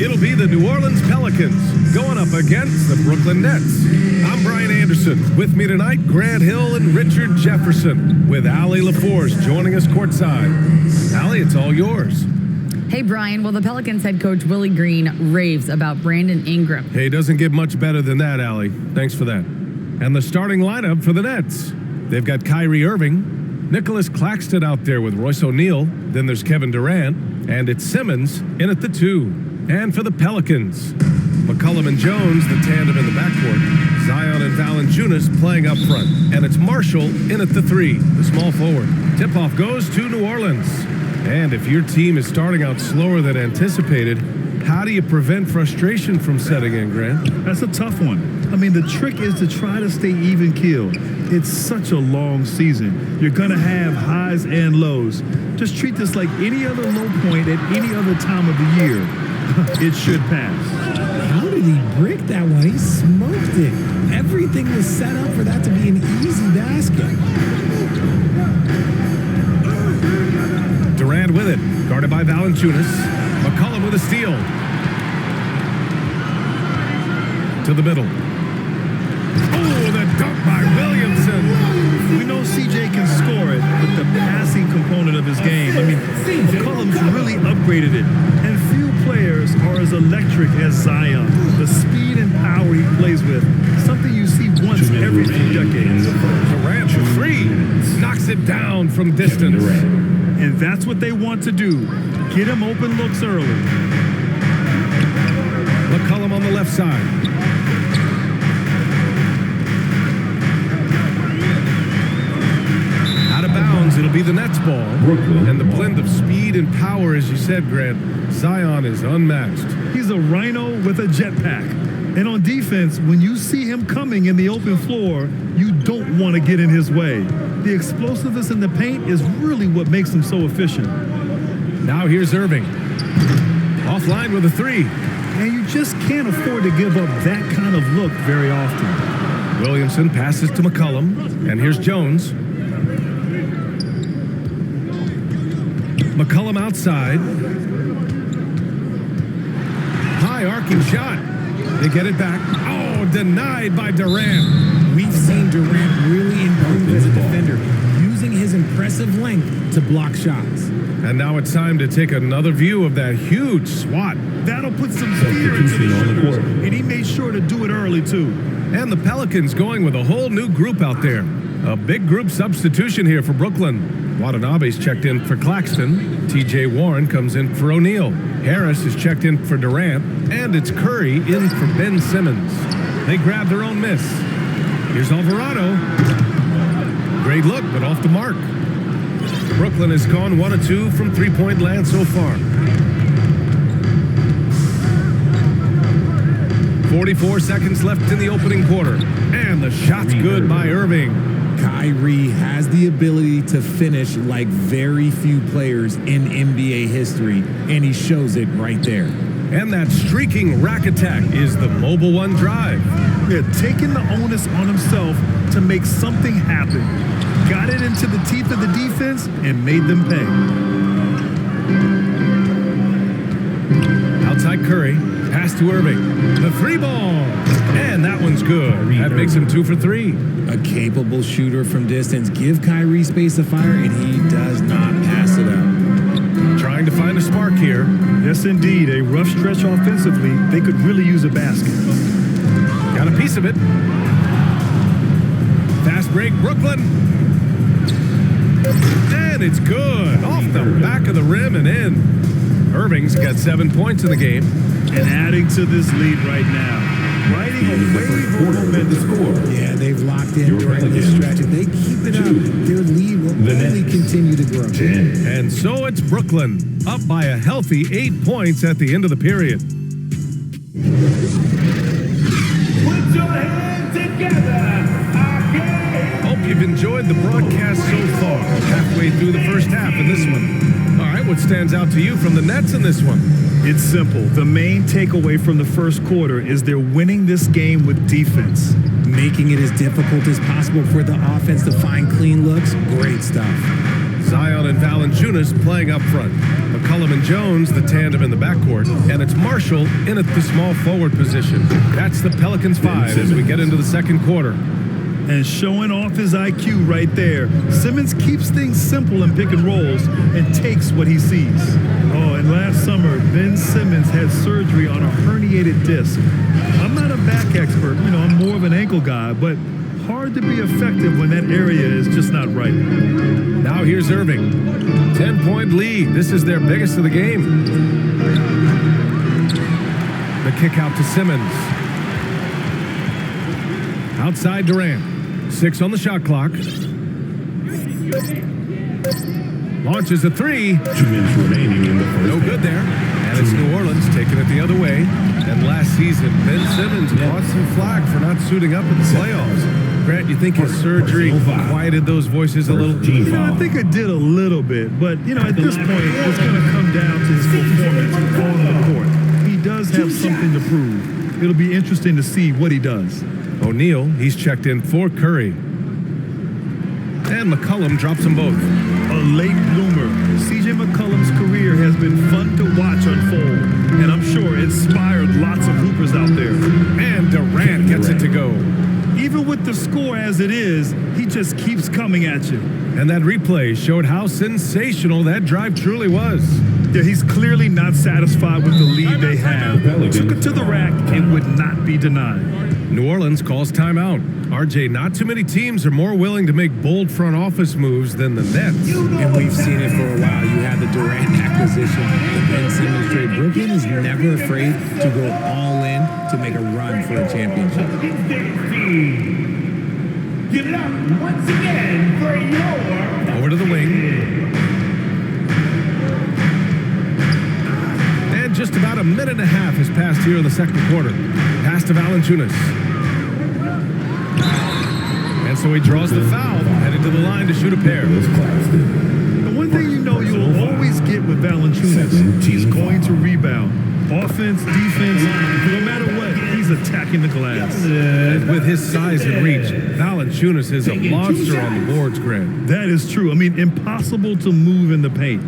it'll be the New Orleans Pelicans going up against the Brooklyn Nets. I'm Brian Anderson. With me tonight, Grant Hill and Richard Jefferson, with Allie LaForce joining us courtside. Allie, it's all yours. Hey, Brian. Well, the Pelicans head coach Willie Green raves about Brandon Ingram. Hey, it doesn't get much better than that, Allie. Thanks for that. And the starting lineup for the Nets. They've got Kyrie Irving, Nicholas Claxton out there with Royce O'Neal. Then there's Kevin Durant, and it's Simmons in at the 2. And for the Pelicans, McCollum and Jones, the tandem in the backcourt. Zion and Valanciunas playing up front. And it's Marshall in at the 3, the small forward. Tip-off goes to New Orleans. And if your team is starting out slower than anticipated, how do you prevent frustration from setting in, Grant? That's a tough one. I mean, the trick is to try to stay even-keeled. It's such a long season. You're going to have highs and lows. Just treat this like any other low point at any other time of the year. It should pass. How did he break that one? He smoked it. Everything was set up for that to be an easy basket. Durant with it, guarded by Valanciunas. McCollum with a steal. To the middle. Oh, the dunk by Williamson. We know CJ can score it, but the passing component of his game, I mean, McCollum's really upgraded it. And few players are as electric as Zion. The speed and power he plays with, something you see once every few decades. Durant for 3, knocks it down from distance. And that's what they want to do. Get him open looks early. McCollum on the left side. Out of bounds, it'll be the Nets ball. And the blend of speed and power, as you said, Grant, Zion is unmatched. He's a rhino with a jetpack. And on defense, when you see him coming in the open floor, you don't want to get in his way. The explosiveness in the paint is really what makes him so efficient. Now here's Irving. Offline with a 3. And you just can't afford to give up that kind of look very often. Williamson passes to McCollum. And here's Jones. McCollum outside. High arcing shot. They get it back. Oh, denied by Durant. We've seen Durant really improve as a defender, using his impressive length to block shots. And now it's time to take another view of that huge swat. That'll put some fear into the shooters, and he made sure to do it early, too. And the Pelicans going with a whole new group out there. A big group substitution here for Brooklyn. Watanabe's checked in for Claxton. T.J. Warren comes in for O'Neal. Harris is checked in for Durant. And it's Curry in for Ben Simmons. They grab their own miss. Here's Alvarado. Great look, but off the mark. Brooklyn has gone 1 of 2 from three-point land so far. 44 seconds left in the opening quarter. And the shot's good by Irving. Kyrie has the ability to finish like very few players in NBA history, and he shows it right there. And that streaking rack attack is the Mobile One drive. Yeah, taking the onus on himself to make something happen. Got it into the teeth of the defense and made them pay. Outside Curry, pass to Irving. The 3 ball. And that one's good. That makes him 2 for 3. A capable shooter from distance. Give Kyrie space to fire, and he does not pass it up. Trying to find a spark here. Yes, indeed. A rough stretch offensively. They could really use a basket. Got a piece of it. Fast break, Brooklyn. And it's good. Off the back of the rim and in. Irving's got 7 points in the game. And adding to this lead right now. Riding a wave of momentum. Yeah, they've locked in during this stretch. If they keep it up, their lead will only continue to grow. And so it's Brooklyn, up by a healthy 8 points at the end of the period. Put your hands together. Hope you've enjoyed the broadcast so far. Halfway through the first half in this one. All right, what stands out to you from the Nets in this one? It's simple. The main takeaway from the first quarter is they're winning this game with defense. Making it as difficult as possible for the offense to find clean looks. Great stuff. Zion and Valanciunas playing up front. McCollum and Jones, the tandem in the backcourt. And it's Marshall in at the small forward position. That's the Pelicans 5 as we get into the second quarter. And showing off his IQ right there. Simmons keeps things simple in pick and rolls and takes what he sees. Oh, and last summer, Ben Simmons had surgery on a herniated disc. I'm not a back expert, I'm more of an ankle guy, but hard to be effective when that area is just not right. Now here's Irving. 10-point lead. This is their biggest of the game. The kick out to Simmons. Outside Durant. 6 on the shot clock. Launches a 3. 2 minutes remaining in the first. No good there. And it's New Orleans taking it the other way. And last season, Ben Simmons caught some flack for not suiting up in the playoffs. Grant, you think his surgery quieted those voices a little? I think it did a little bit. But, at this point, it's going to come down to his performance on the court. He does have something to prove. It'll be interesting to see what he does. O'Neal, he's checked in for Curry. And McCollum drops them both. A late bloomer. C.J. McCollum's career has been fun to watch unfold, and I'm sure inspired lots of hoopers out there. And Durant gets it to go. Even with the score as it is, he just keeps coming at you. And that replay showed how sensational that drive truly was. Yeah, he's clearly not satisfied with the lead they have. Took it to the rack and would not be denied. New Orleans calls timeout. RJ, not too many teams are more willing to make bold front office moves than the Nets. And we've seen it for a while. You have the Durant acquisition, the Ben Simmons trade. Brooklyn is never afraid to go all in to make a run for a championship. Give it up once again for your... Over to the wing. And just about a minute and a half has passed here in the second quarter. Pass to Valanciunas. And so he draws the foul, headed to the line to shoot a pair. The one thing you'll always get with Valanciunas, he's going to rebound. Offense, defense, no matter what, he's attacking the glass. And with his size and reach, Valanciunas is a monster on the boards, Grant. That is true. Impossible to move in the paint.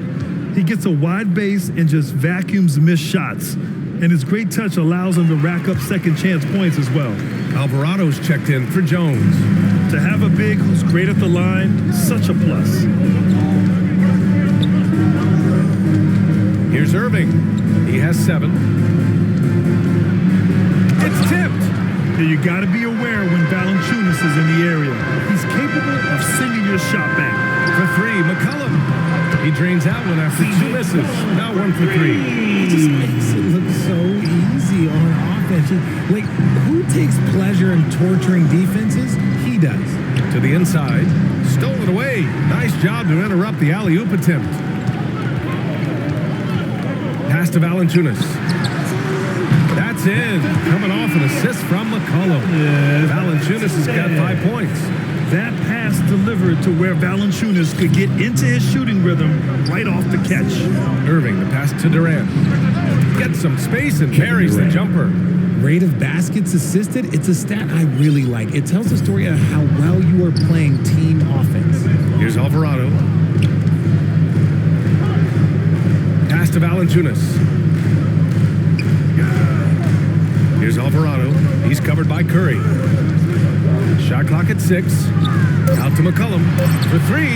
He gets a wide base and just vacuums missed shots. And his great touch allows him to rack up second chance points as well. Alvarado's checked in for Jones. To have a big who's great at the line, such a plus. Here's Irving. He has 7. It's tipped. You got to be aware when Valanciunas is in the area. He's capable of sending your shot back. For 3, McCollum. He drains that one after 2 misses. Now 1 for 3. He just makes it look so easy on offense. Who takes pleasure in torturing defenses? He does. To the inside. Stole it away. Nice job to interrupt the alley-oop attempt. Pass to Valanciunas. That's in. Coming off an assist from McCollum. Valanciunas has got 5 points. That pass delivered to where Valanciunas could get into his shooting rhythm right off the catch. Irving, the pass to Durant. Gets some space and parries the jumper. Rate of baskets assisted, it's a stat I really like. It tells the story of how well you are playing team offense. Here's Alvarado. Pass to Valanciunas. Here's Alvarado. He's covered by Curry. Shot clock at 6. Out to McCollum for 3.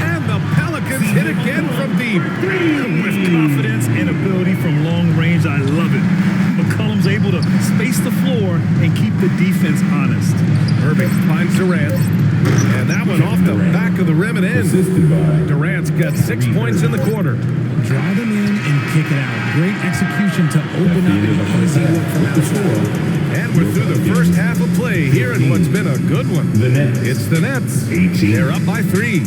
And the Pelicans hit again from deep. With confidence and ability from long range, I love it. McCollum's able to space the floor and keep the defense honest. Irving finds Durant. And that one off the back of the rim and in. Durant's got 6 points in the quarter. Draw them in and kick it out. Great execution to open up an easy look from outside. And we're through the first half of play here in what's been a good one. It's the Nets. They're up by 3.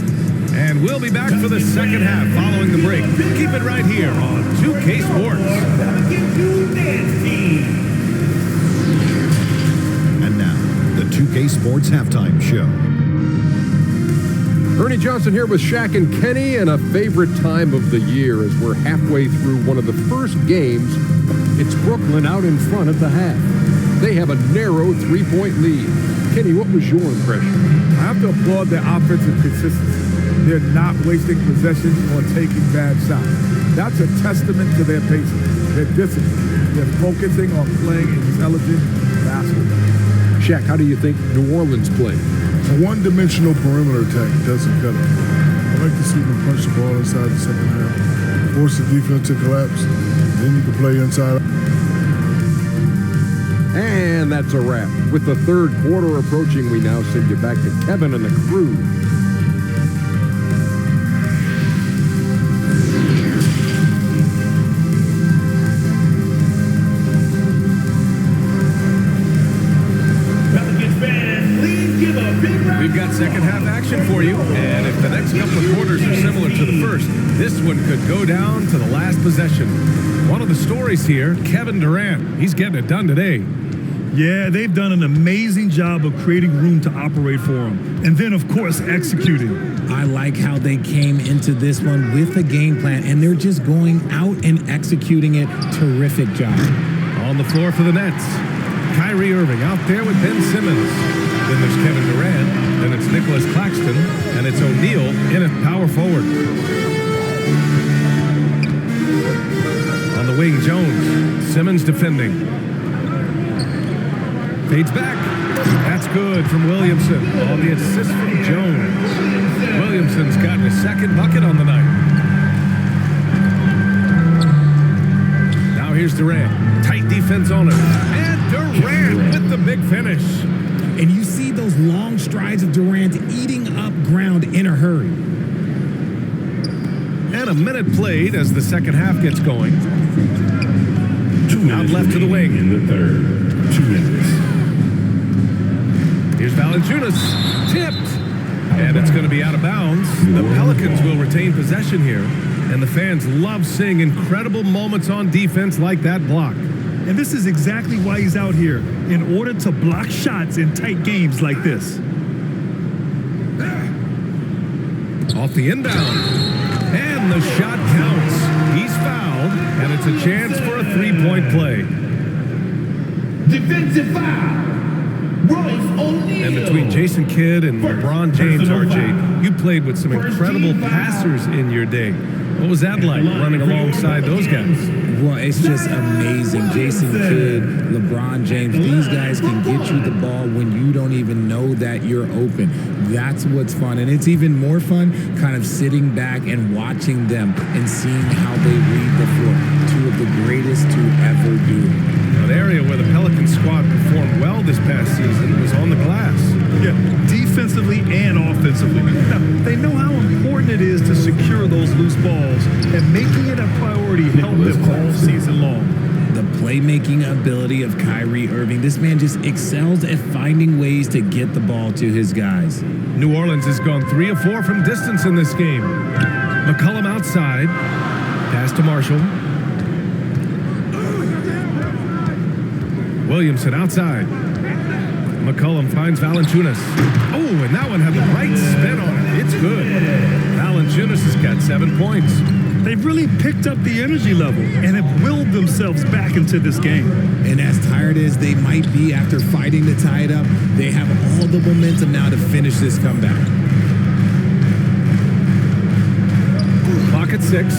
And we'll be back for the second half following the break. Keep it right here on 2K Sports. And now, the 2K Sports Halftime Show. Ernie Johnson here with Shaq and Kenny, and a favorite time of the year as we're halfway through one of the first games. It's Brooklyn out in front at the half. They have a narrow 3-point lead. Kenny, what was your impression? I have to applaud their offensive consistency. They're not wasting possession or taking bad shots. That's a testament to their patience, their discipline. They're focusing on playing intelligent basketball. Shaq, how do you think New Orleans played? A one-dimensional perimeter attack doesn't cut it. I like to see them punch the ball inside the second half, force the defense to collapse, then you can play inside. And that's a wrap. With the third quarter approaching, we now send you back to Kevin and the crew. We've got second half action for you, and if the next couple of quarters are similar to the first, this one could go down to the last possession. One of the stories here, Kevin Durant, he's getting it done today. Yeah, they've done an amazing job of creating room to operate for him. And then, of course, executing. I like how they came into this one with a game plan, and they're just going out and executing it. Terrific job. On the floor for the Nets, Kyrie Irving out there with Ben Simmons. Then there's Kevin Durant, then it's Nicholas Claxton, and it's O'Neal in at power forward. On the wing, Jones. Simmons defending. Fades back. That's good from Williamson. On the assist from Jones. Williamson's gotten his second bucket on the night. Now here's Durant. Tight defense on him. And Durant with the big finish. And you see those long strides of Durant eating up ground in a hurry. And a minute played as the second half gets going. 2 minutes out left to the wing. in the third. 2 minutes. Here's Valanciunas. Tipped. And it's going to be out of bounds. The Pelicans will retain possession here. And the fans love seeing incredible moments on defense like that block. And this is exactly why he's out here, in order to block shots in tight games like this. Off the inbound. And the shot counts. He's fouled, and it's a chance for a three-point play. Defensive foul. Royce O'Neal. And between Jason Kidd and LeBron James, RJ, you played with some incredible passers in your day. What was that like, running alongside those guys? Well, it's just amazing. Jason Kidd, LeBron James, these guys can get you the ball when you don't even know that you're open. That's what's fun. And it's even more fun kind of sitting back and watching them and seeing how they read the floor. Two of the greatest to ever do it. An area where the Pelicans squad performed well this past season was on the glass. Yeah, defensively and offensively. Now, they know how important it is to secure those loose balls, and making it a priority helped them all season long. The playmaking ability of Kyrie Irving. This man just excels at finding ways to get the ball to his guys. New Orleans has gone 3 of 4 from distance in this game. McCollum outside. Pass to Marshall. Williamson outside. McCollum finds Valanciunas. Oh, and that one had the right spin on it. It's good. Valanciunas has got 7 points. They've really picked up the energy level and have willed themselves back into this game. And as tired as they might be after fighting to tie it up, they have all the momentum now to finish this comeback. Clock at 6.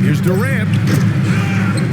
Here's Durant.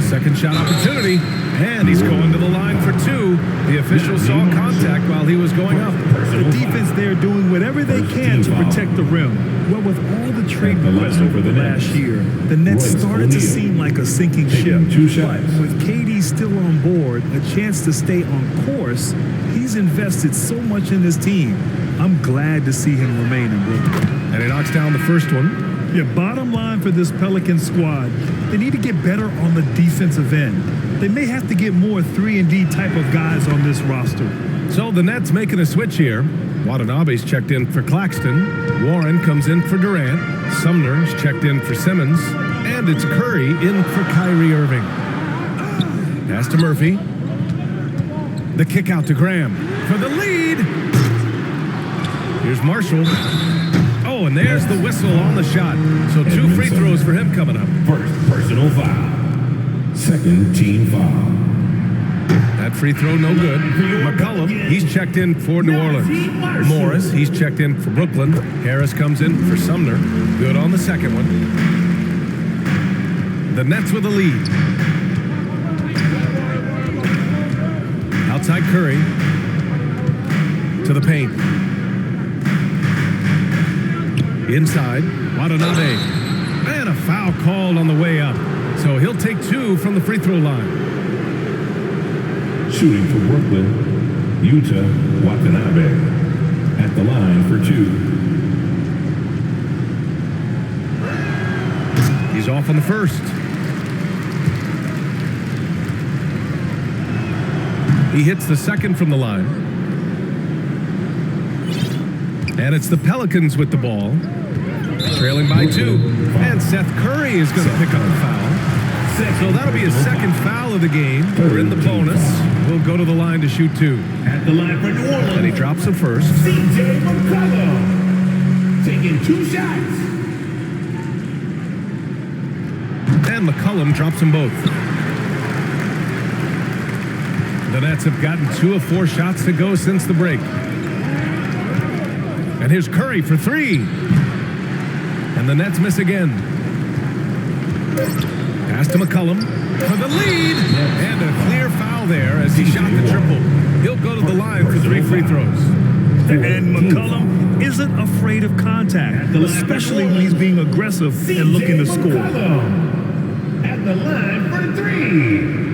Second shot opportunity. And he's going to the line for 2. The official saw contact while he was going up. The defense there doing whatever they can to protect the rim. Well, with all the trade requests over the last year, the Nets started to seem like a sinking ship. But with KD still on board, a chance to stay on course, he's invested so much in this team. I'm glad to see him remain in Brooklyn. And he knocks down the first one. Yeah, bottom line for this Pelican squad, they need to get better on the defensive end. They may have to get more 3-and-D type of guys on this roster. So the Nets making a switch here. Watanabe's checked in for Claxton. Warren comes in for Durant. Sumner's checked in for Simmons. And it's Curry in for Kyrie Irving. Pass to Murphy. The kick out to Graham for the lead. Here's Marshall. Oh, and there's the whistle on the shot. So 2 free throws for him coming up. First personal foul. Second team foul. That free throw, no good. McCollum, he's checked in for New Orleans. Morris, he's checked in for Brooklyn. Harris comes in for Sumner. Good on the second one. The Nets with a lead. Outside Curry to the paint. Inside, Watanabe. And a foul called on the way up. So he'll take 2 from the free throw line. Shooting for Brooklyn, Yuta Watanabe. At the line for 2. He's off on the first. He hits the second from the line. And it's the Pelicans with the ball. Trailing by 2. And Seth Curry is going to pick up a foul. So that'll be his second foul of the game. We're in the bonus. We'll go to the line to shoot 2. At the line for New Orleans. And he drops the first. CJ McCollum. Taking 2 shots. And McCollum drops them both. The Nets have gotten 2 of 4 shots to go since the break. And here's Curry for 3. And the Nets miss again. Pass to McCollum for the lead. And a clear foul there as he shot the triple. He'll go to the line for 3 free throws. And McCollum isn't afraid of contact, especially when he's being aggressive and looking to score. At the line for 3.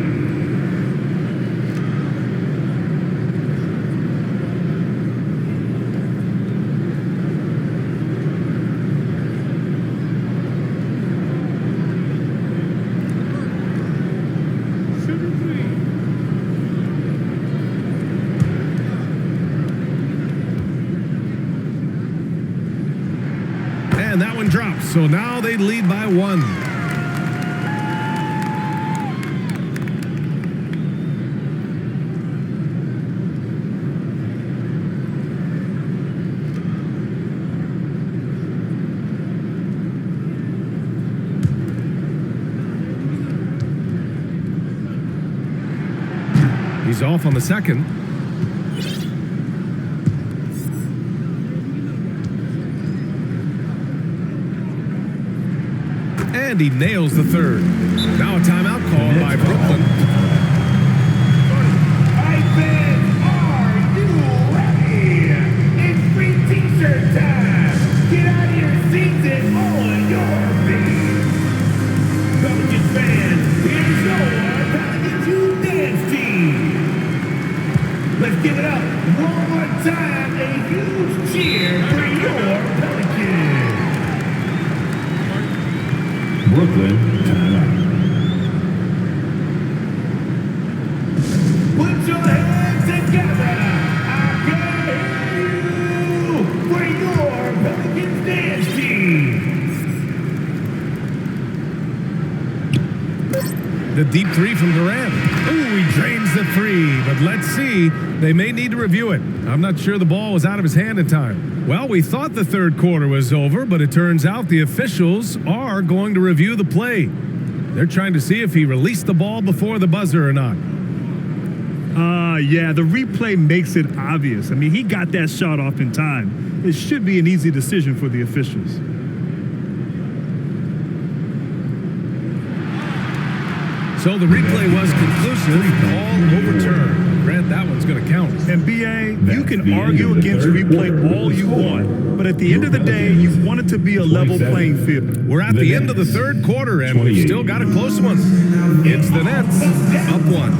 And that one drops. So now they lead by 1. He's off on the second. And he nails the third. Now a timeout called by Brooklyn. Are you ready? It's free t-shirt time. Get out of your seats and on your feet. Pelicans fans, here's your Pelicans U dance team. Let's give it up one more time. A huge cheer for your Pelicans. Brooklyn, timeout. Put your hands together. I can hear you for your Pelicans dance team. The deep 3 from Durant. Ooh, he drains the 3. But let's see. They may need to review it. I'm not sure the ball was out of his hand in time. Well, we thought the third quarter was over, but it turns out the officials are going to review the play. They're trying to see if he released the ball before the buzzer or not. Yeah, the replay makes it obvious. I mean, he got that shot off in time. It should be an easy decision for the officials. So the replay was conclusive, all overturned. Grant, that one's going to count. And BA, you can argue against replay all you want, but at the end of the day, you want it to be a level playing field. We're at the end of the third quarter, and we've still got a close one. It's the Nets, up 1.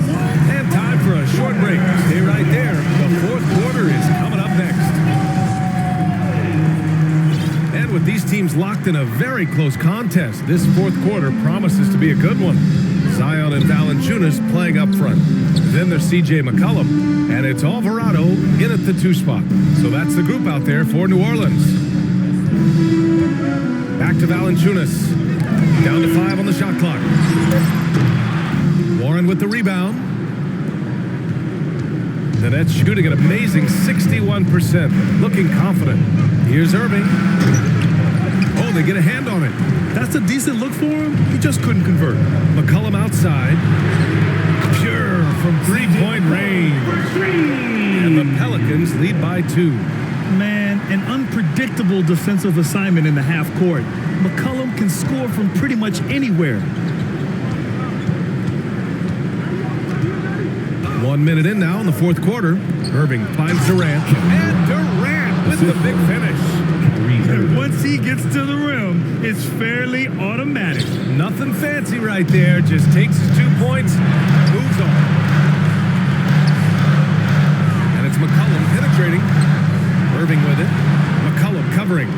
And time for a short break. Stay right there. The fourth quarter is coming up next. And with these teams locked in a very close contest, this fourth quarter promises to be a good one. Zion and Valanciunas playing up front. Then there's CJ McCollum, and it's Alvarado in at the 2 spot. So that's the group out there for New Orleans. Back to Valanciunas. Down to 5 on the shot clock. Warren with the rebound. The Nets shooting an amazing 61%, looking confident. Here's Irving. Oh, they get a hand on it. That's a decent look for him. He just couldn't convert. McCollum outside. Pure from 3-point range. lead by 2. Man, an unpredictable defensive assignment in the half court. McCollum can score from pretty much anywhere. 1 minute in now in the fourth quarter. Irving finds Durant. And Durant with the big finish. And once he gets to the rim, it's fairly automatic. Nothing fancy right there. Just takes his 2 points, moves on. And it's McCollum penetrating. Irving with it. McCollum covering.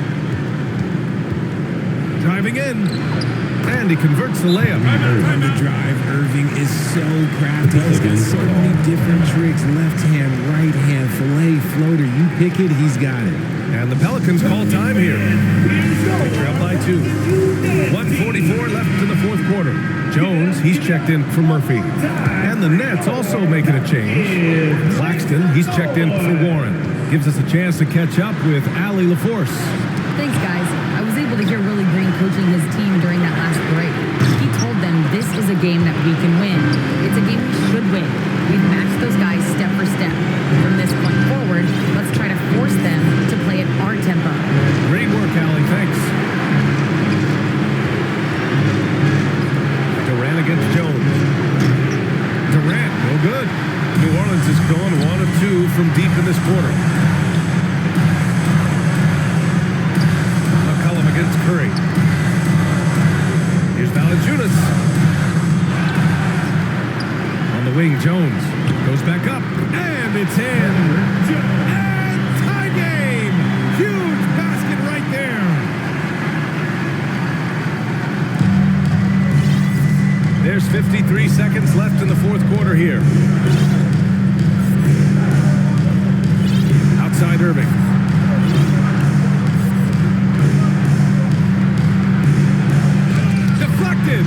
Driving in. And he converts the layup. On the drive, Irving is so crafty. He's got so many different tricks. Left hand, right hand, fillet, floater. You pick it, he's got it. And the Pelicans call time here. They're up by 2. 1:44 left in the fourth quarter. Jones, he's checked in for Murphy. And the Nets also making a change. Claxton, he's checked in for Warren. Gives us a chance to catch up with Allie LaForce. Thanks, guys. I was able to hear Willie Green coaching his team during that last break. He told them this is a game that we can win. It's a game we should win. We've matched those guys step for step. From this point forward, let's try to force them to play at our tempo. Great work, Allie. Thanks. Durant against Jones. Durant, no good. New Orleans is going 1 of 2 from deep in this quarter. McCollum against Curry. Here's Valanciunas. On the wing, Jones goes back up, and it's in. And tie game. Huge basket right there. There's 53 seconds left in the fourth quarter here. Outside Irving. Deflected.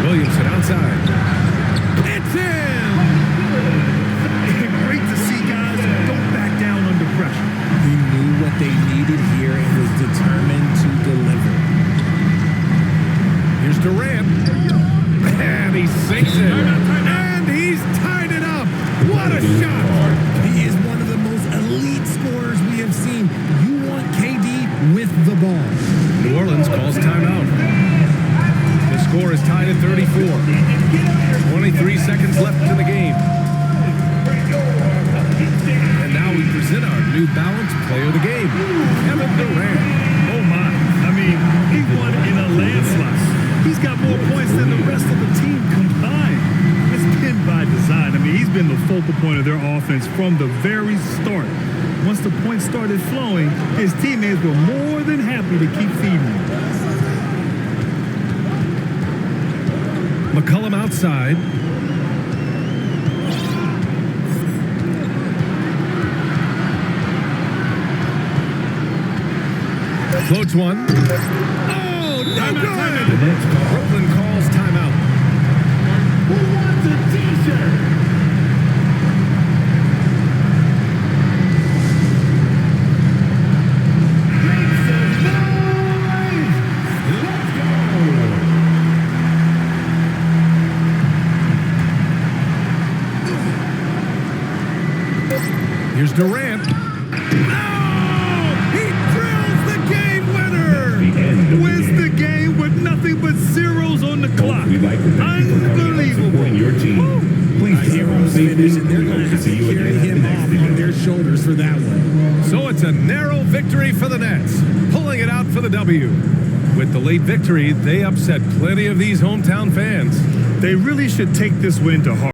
Williamson outside. It's in. Great to see guys who don't back down under pressure. He knew what they needed here and was determined to deliver. Here's Durant. And he sinks it. And he's tied it up. What a shot. He is one of the most elite scorers we have seen. You want KD with the ball. New Orleans calls timeout. The score is tied at 34. 23 seconds left in the game. And now we present our new balanced player of the game, Kevin Durant. Oh my. I mean, he won in a landslide. He's got more points than the rest of the team combined. It's been by design. I mean, he's been the focal point of their offense from the very start. Once the points started flowing, his teammates were more than happy to keep feeding him. McCollum outside. Floats one. Oh, no good! Brooklyn calls timeout. Who wants a t-shirt? Make some noise! Let's go! Here's Durant. Wins the game with nothing but zeros on the clock. Unbelievable. Your team. Please They're going to have to carry him off on their shoulders for that one. So it's a narrow victory for the Nets, pulling it out for the W. With the late victory, they upset plenty of these hometown fans. They really should take this win to heart.